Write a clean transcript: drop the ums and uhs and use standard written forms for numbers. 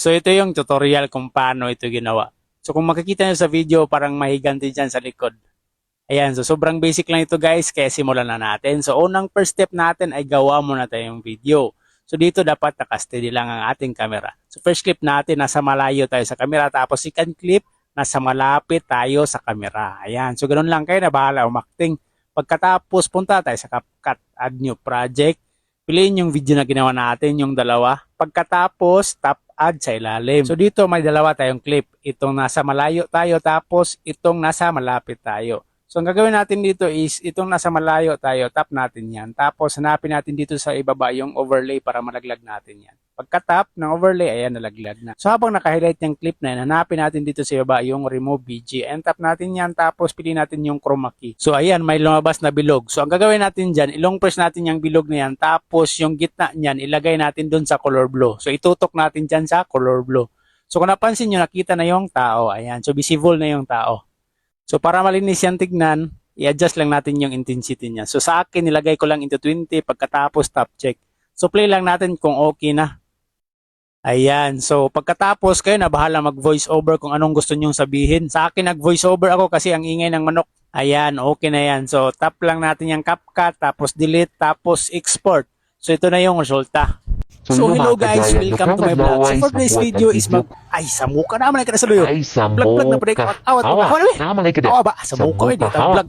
So ito yung tutorial kung paano ito ginawa. So kung makikita nyo sa video, parang mahiganti dyan sa likod. Ayan, so sobrang basic lang ito guys, kaya simulan na natin. So unang first step natin ay gawa muna tayong video. So dito dapat naka-steady lang ang ating camera. So first clip natin, nasa malayo tayo sa camera. Tapos second clip, nasa malapit tayo sa camera. Ayan, so ganoon lang kayo na bahala umakting. Pagkatapos punta tayo sa CapCut, add new project. Piliin yung video na ginawa natin, yung dalawa. Pagkatapos, tap add sa ilalim. So dito may dalawa tayong clip. Itong nasa malayo tayo, tapos itong nasa malapit tayo. So ang gagawin natin dito is, itong nasa malayo tayo, tap natin yan. Tapos hanapin natin dito sa ibaba yung overlay para malaglag natin yan. Pagka-tap ng overlay, ayan, nalaglag na. So habang naka-highlight yung clip na yan, hanapin natin dito sa ibaba yung remove BG. And tap natin yan, tapos pili natin yung chroma key. So ayan, may lumabas na bilog. So ang gagawin natin dyan, ilong press natin yung bilog na yan, tapos yung gitna niyan, ilagay natin dun sa color blue. So itutok natin dyan sa color blue. So kung napansin nyo, nakita na yung tao. Ayan, so visible na yung tao. So para malinis yan tignan, i-adjust lang natin yung intensity niya. So sa akin, nilagay ko lang into 20, pagkatapos tap check. So play lang natin kung okay na. Ayan, so pagkatapos kayo na bahala mag-voice over kung anong gusto nyong sabihin. Sa akin nag-voice over ako kasi ang ingay ng manok. Ayan, okay na yan. So tap lang natin yung CapCut, tapos delete, tapos export. So ito na yung resulta. So hello guys, welcome to my vlog. So for today's video is ay samuka naman ay kada saluyo. Ay, Vlog na pre. samuka. Awat. Awa, naman ay kada. Awa ba? Samuka ay dito vlog.